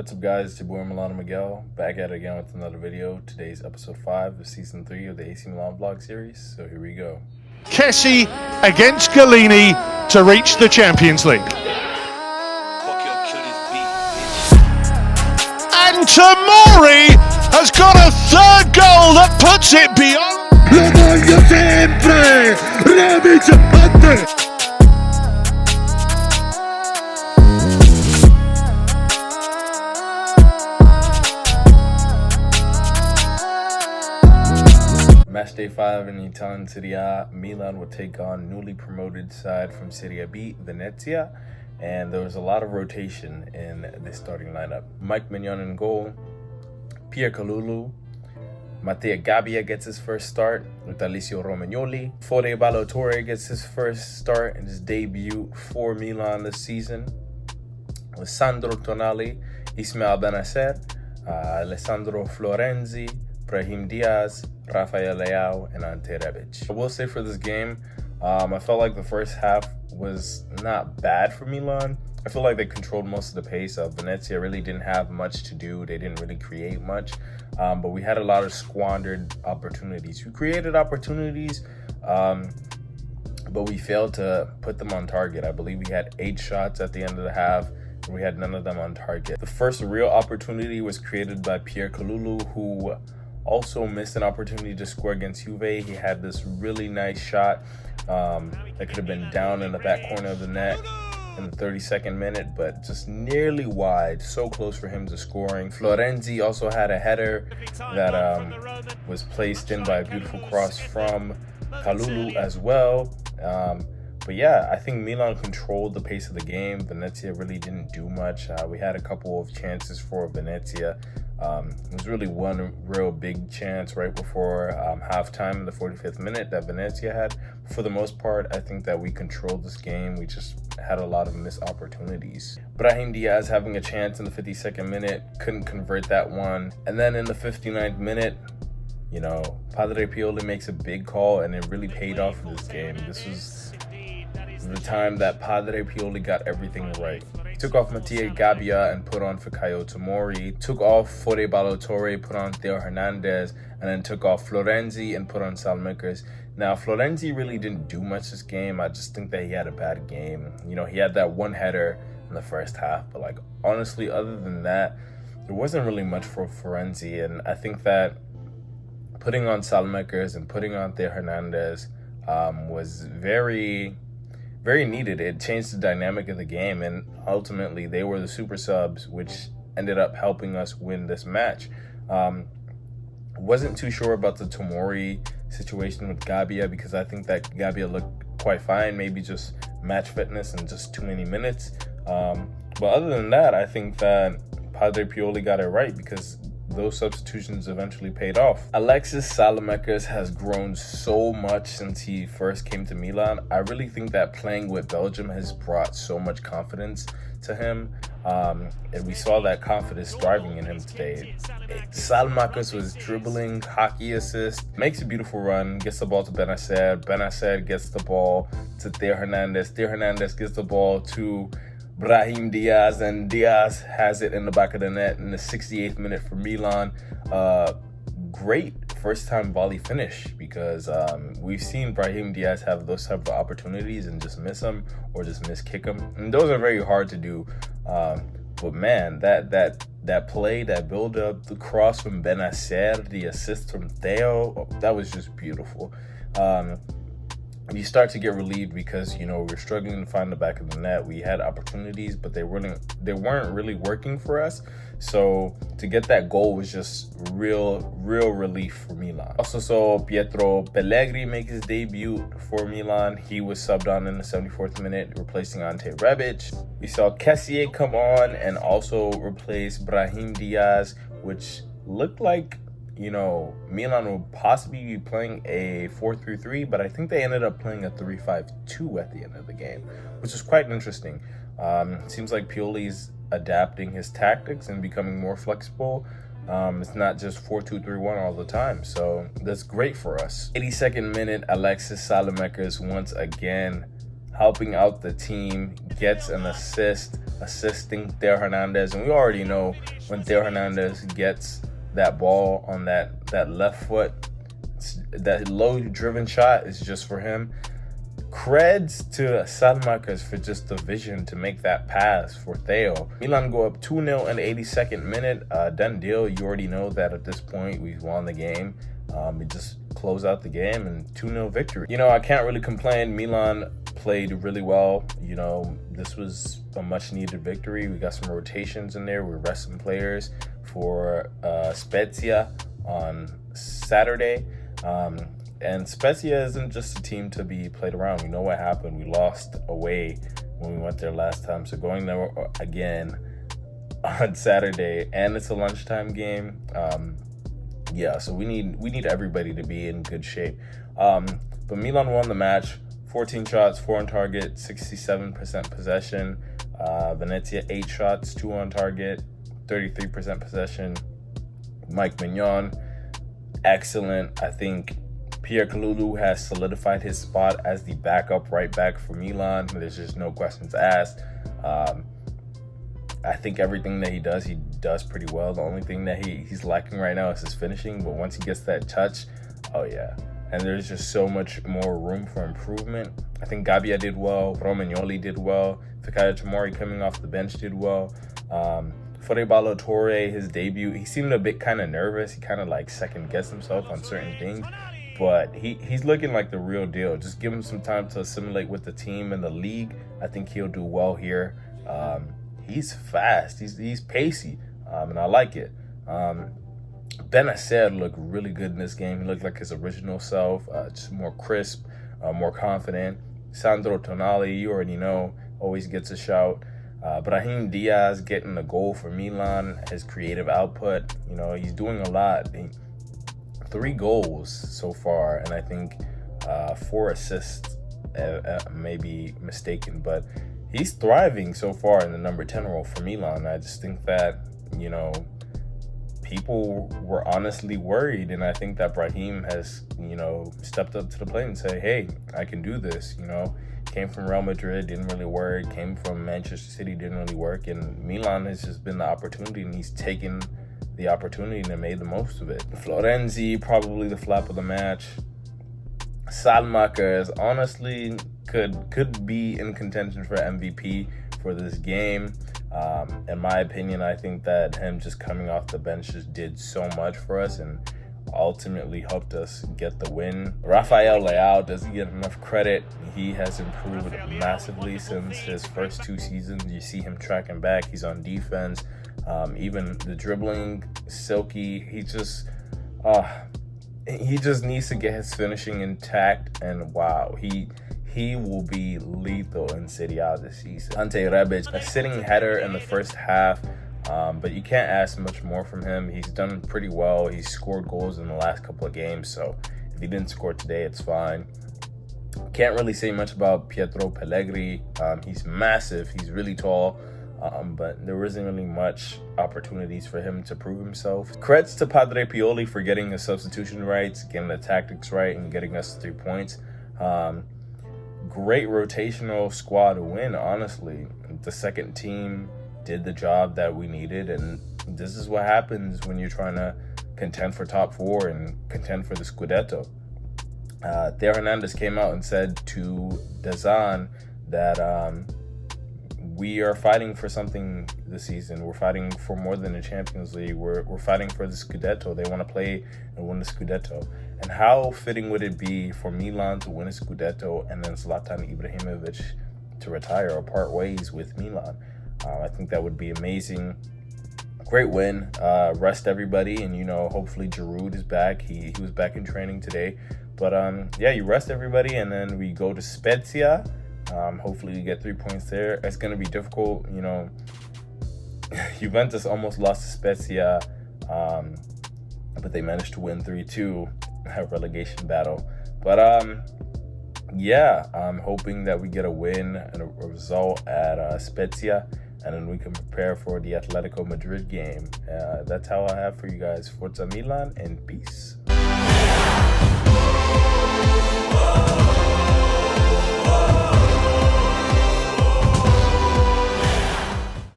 What's up guys, it's your boy Milano Miguel, back at it again with another video. Today's episode 5 of season 3 of the AC Milan vlog series, so here we go. Kessie against Galini to reach the Champions League. And Tomori has got a third goal that puts it beyond. Lo voglio sempre! Rebic batte! Match day 5 in the Italian Serie A, Milan would take on newly promoted side from Serie B, Venezia, and there was a lot of rotation in the starting lineup. Mike Mignon in goal, Pierre Kalulu, Mattia Gabbia gets his first start with Alessio Romagnoli. Fode Ballo-Touré gets his first start in his debut for Milan this season. With Sandro Tonali, Ismail Benacer, Alessandro Florenzi, Brahim Diaz, Rafael Leao, and Ante Rebic. I will say for this game, I felt like the first half was not bad for Milan. I feel like they controlled most of the pace. Venezia really didn't have much to do. They didn't really create much, but we had a lot of squandered opportunities. We created opportunities, but we failed to put them on target. I believe we had 8 shots at the end of the half, and we had none of them on target. The first real opportunity was created by Pierre Kalulu, who also missed an opportunity to score against Juve. He had this really nice shot that could have been down in the back corner of the net in the 32nd minute, but just nearly wide, so close for him to scoring. Florenzi also had a header that was placed in by a beautiful cross from Kalulu as well. But yeah, I think Milan controlled the pace of the game. Venezia really didn't do much. We had a couple of chances for Venezia. It was really one real big chance right before halftime in the 45th minute that Venezia had. For the most part, I think that we controlled this game. We just had a lot of missed opportunities. Brahim Diaz having a chance in the 52nd minute, couldn't convert that one. And then in the 59th minute, you know, Padre Pioli makes a big call, and it really paid off in this game. This was the time that Padre Pioli got everything right. He took off Mattia Gabbia and put on Fikayo Tomori, took off Fode Ballo-Touré, put on Theo Hernandez, and then took off Florenzi and put on Salmakers. Now, Florenzi really didn't do much this game. I just think that he had a bad game. You know, he had that one header in the first half, but like, honestly, other than that, there wasn't really much for Florenzi, and I think that putting on Salmakers and putting on Theo Hernandez was very needed. It changed the dynamic of the game, and ultimately they were the super subs, which ended up helping us win this match. Wasn't too sure about the Tomori situation with Gabbia, because I think that Gabbia looked quite fine, maybe just match fitness and just too many minutes. But other than that, I think that Padre Pioli got it right, because those substitutions eventually paid off. Alexis Salamakas has grown so much since he first came to Milan. I really think that playing with Belgium has brought so much confidence to him. And we saw that confidence thriving in him today. Salamakas was dribbling, hockey assist, makes a beautiful run, gets the ball to Benacer. Benacer gets the ball to Theo Hernandez. Theo Hernandez gets the ball to Brahim Diaz, and Diaz has it in the back of the net in the 68th minute for Milan. Great first-time volley finish, because we've seen Brahim Diaz have those type of opportunities and just miss them or just miss kick them, and those are very hard to do. But man, that play, that build-up, the cross from Benacer, the assist from Theo, that was just beautiful. You start to get relieved because, you know, we're struggling to find the back of the net. We had opportunities, but they weren't really working for us. So to get that goal was just real relief for Milan. Also saw Pietro Pellegrini make his debut for Milan. He was subbed on in the 74th minute, replacing Ante Rebic. We saw Kessie come on and also replace Brahim Diaz, which looked like, you know, Milan will possibly be playing a 4-3-3, but I think they ended up playing a 3-5-2 at the end of the game, which is quite interesting. Seems like Pioli's adapting his tactics and becoming more flexible. It's not just 4-2-3-1 all the time, so that's great for us. 82nd minute, Alexis Salamakas once again helping out the team, gets an assist, assisting Theo Hernandez. And we already know when Theo Hernandez gets that ball on that left foot, that low-driven shot is just for him. Creds to Salmakers for just the vision to make that pass for Theo. Milan go up 2-0 in the 82nd minute. Done deal. You already know that at this point we've won the game. We just close out the game and 2-0 victory. You know, I can't really complain. Milan played really well. You know, this was a much-needed victory. We got some rotations in there. We're resting players for Spezia on Saturday. And Spezia isn't just a team to be played around. We know what happened. We lost away when we went there last time. So going there again on Saturday, and it's a lunchtime game. Yeah, so we need everybody to be in good shape. But Milan won the match. 14 shots, 4 on target, 67% possession. Venezia, 8 shots, 2 on target, 33% possession. Mike Mignon, excellent. I think Pierre Kalulu has solidified his spot as the backup right back for Milan. There's just no questions asked. I think everything that he does pretty well. The only thing that he's lacking right now is his finishing. But once he gets that touch, oh yeah. And there's just so much more room for improvement. I think Gabbia did well. Romagnoli did well. Fikayo Tomori coming off the bench did well. Fore Ballo-Touré, his debut, he seemed a bit kind of nervous. He kind of like second-guessed himself on certain things. But he's looking like the real deal. Just give him some time to assimilate with the team and the league. I think he'll do well here. He's fast. He's pacey, and I like it. Benacer looked really good in this game. He looked like his original self, just more crisp, more confident. Sandro Tonali, you already know, always gets a shout. Brahim Diaz getting a goal for Milan, his creative output. You know, he's doing a lot. 3 goals so far, and I think 4 assists, may be mistaken, but he's thriving so far in the number 10 role for Milan. I just think that, you know, people were honestly worried, and I think that Brahim has, you know, stepped up to the plate and said, hey, I can do this. You know, came from Real Madrid, didn't really work, came from Manchester City, didn't really work, and Milan has just been the opportunity, and he's taken the opportunity and made the most of it. Florenzi, probably the flop of the match. Salmakers honestly could be in contention for MVP for this game. In my opinion, I think that him just coming off the bench just did so much for us and ultimately helped us get the win. Rafael Leao doesn't get enough credit. He has improved massively since his first 2 seasons. You see him tracking back. He's on defense. Even the dribbling, silky. He just needs to get his finishing intact. And wow, he will be lethal in Serie A this season. Ante Rebic, a sitting header in the first half, but you can't ask much more from him. He's done pretty well. He's scored goals in the last couple of games, so if he didn't score today, it's fine. Can't really say much about Pietro Pellegrini. He's massive. He's really tall. But there wasn't really much opportunities for him to prove himself. Credits to Padre Pioli for getting the substitution rights, getting the tactics right, and getting us 3 points. Great rotational squad win, honestly. The second team did the job that we needed, and this is what happens when you're trying to contend for top 4 and contend for the Scudetto. Theo Hernandez came out and said to Dazan that we are fighting for something this season. We're fighting for more than the Champions League. We're fighting for the Scudetto. They want to play and win the Scudetto. And how fitting would it be for Milan to win a Scudetto and then Zlatan Ibrahimovic to retire or part ways with Milan? I think that would be amazing. Great win. Rest everybody, and, you know, hopefully Giroud is back. He was back in training today. But yeah, you rest everybody, and then we go to Spezia. Hopefully we get 3 points there. It's going to be difficult, you know. Juventus almost lost to Spezia, but they managed to win 3-2, a relegation battle. But yeah, I'm hoping that we get a win and a result at Spezia, and then we can prepare for the Atletico Madrid game. That's how I have for you guys. Forza Milan, and peace.